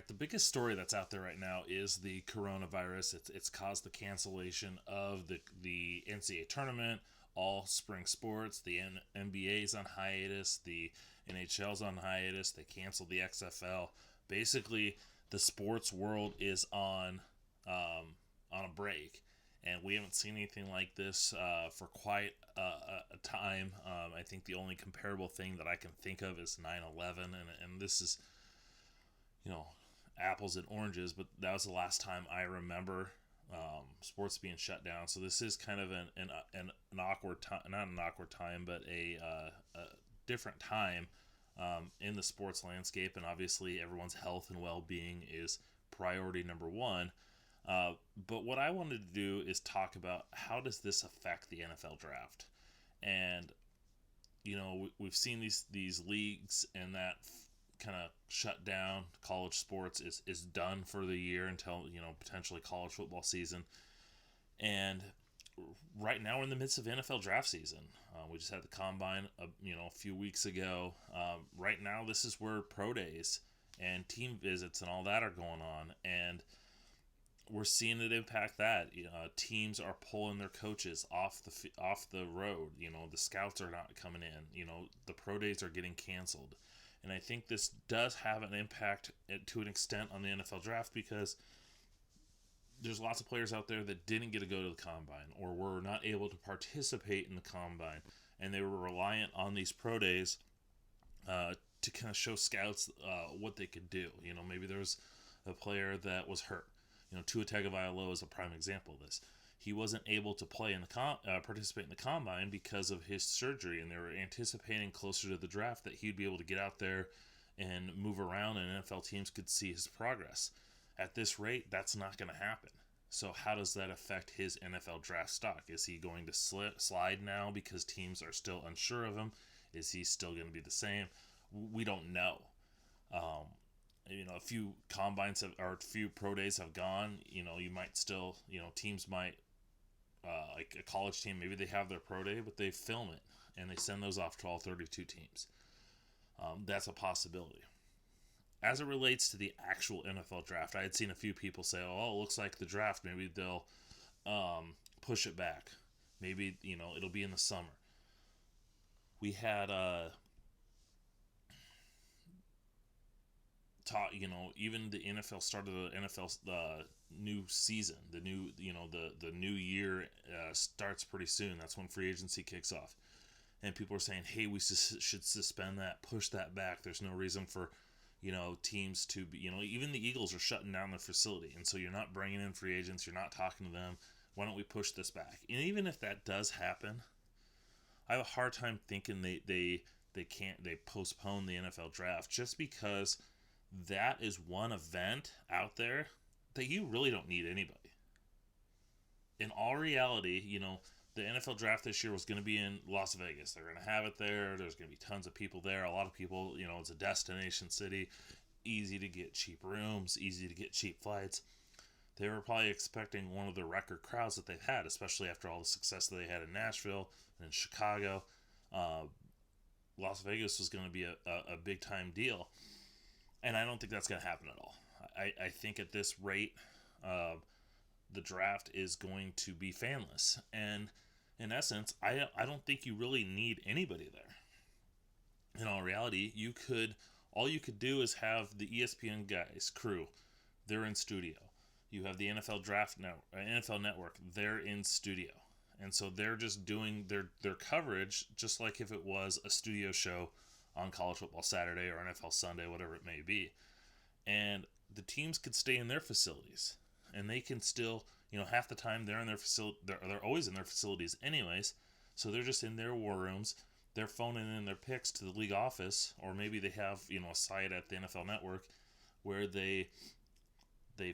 the biggest story that's out there right now is the coronavirus. It's caused the cancellation of the NCAA tournament, all spring sports. The NBA's on hiatus. The NHL's on hiatus. They canceled the XFL. Basically, the sports world is on a break, and we haven't seen anything like this for quite a time. I think the only comparable thing that I can think of is 9/11, and this is, apples and oranges, but that was the last time I remember sports being shut down. So this is kind of an awkward time, not an awkward time, but a different time in the sports landscape, and obviously everyone's health and well-being is priority number one. But what I wanted to do is talk about how does this affect the NFL draft, and we've seen these leagues and that kind of shut down. College sports is done for the year until potentially college football season, and right now we're in the midst of NFL draft season. We just had the combine a few weeks ago. Right now this is where pro days and team visits and all that are going on, and we're seeing it impact that. Teams are pulling their coaches off the road. The scouts are not coming in. The pro days are getting canceled, and I think this does have an impact to an extent on the NFL draft, because there's lots of players out there that didn't get to go to the combine or were not able to participate in the combine, and they were reliant on these pro days to kind of show scouts what they could do. Maybe there was a player that was hurt. Tua Tagovailoa is a prime example of this. He wasn't able to play in the participate in the combine because of his surgery, and they were anticipating closer to the draft that he'd be able to get out there and move around, and NFL teams could see his progress. At this rate, that's not going to happen. So how does that affect his NFL draft stock? Is he going to slide now because teams are still unsure of him? Is he still going to be the same? We don't know. A few combines or a few pro days have gone. You might still, teams might, like a college team, maybe they have their pro day, but they film it and they send those off to all 32 teams. That's a possibility. As it relates to the actual NFL draft, I had seen a few people say, "Oh, it looks like the draft, maybe they'll push it back. Maybe it'll be in the summer." We had even the NFL started the NFL new season. The new year starts pretty soon. That's when free agency kicks off, and people are saying, "Hey, we should suspend that, push that back. There's no reason for teams to be, even the Eagles are shutting down their facility, and so you're not bringing in free agents. You're not talking to them. Why don't we push this back?" And even if that does happen, I have a hard time thinking they postpone the NFL draft, just because that is one event out there that you really don't need anybody. In all reality, the NFL draft this year was going to be in Las Vegas. They're going to have it there. There's going to be tons of people there. A lot of people, it's a destination city. Easy to get cheap rooms, easy to get cheap flights. They were probably expecting one of the record crowds that they've had, especially after all the success that they had in Nashville and in Chicago. Las Vegas was going to be a big-time deal. And I don't think that's going to happen at all. I think at this rate, the draft is going to be fanless. And in essence, I don't think you really need anybody there. In all reality, all you could do is have the ESPN guys, crew, they're in studio. You have the NFL NFL Network, they're in studio. And so they're just doing their coverage just like if it was a studio show on College Football Saturday or NFL Sunday, whatever it may be. And the teams could stay in their facilities, and they can still, half the time they're in their facility. They're always in their facilities anyways, so they're just in their war rooms. They're phoning in their picks to the league office, or maybe they have a site at the NFL Network where they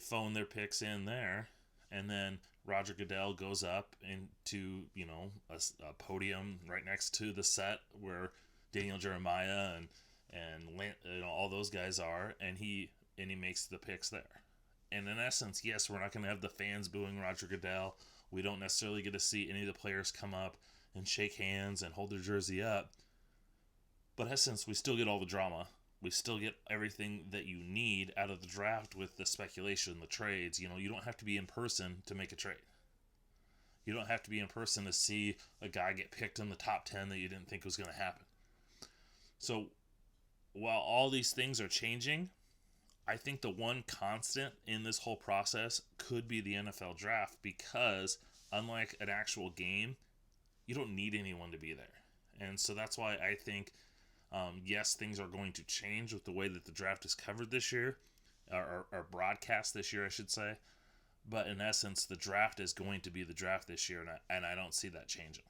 phone their picks in there, and then Roger Goodell goes up into a podium right next to the set where Daniel Jeremiah and all those guys are, and he makes the picks there. And in essence, yes, we're not going to have the fans booing Roger Goodell. We don't necessarily get to see any of the players come up and shake hands and hold their jersey up. But in essence, we still get all the drama We still get everything that you need out of the draft with the speculation, the trades. You know, you don't have to be in person to make a trade. You don't have to be in person to see a guy get picked in the top 10 that you didn't think was going to happen. So while all these things are changing, I think the one constant in this whole process could be the NFL draft, because unlike an actual game, you don't need anyone to be there. And so that's why I think, yes, things are going to change with the way that the draft is covered this year, or broadcast this year, I should say. But in essence, the draft is going to be the draft this year, and I don't see that changing.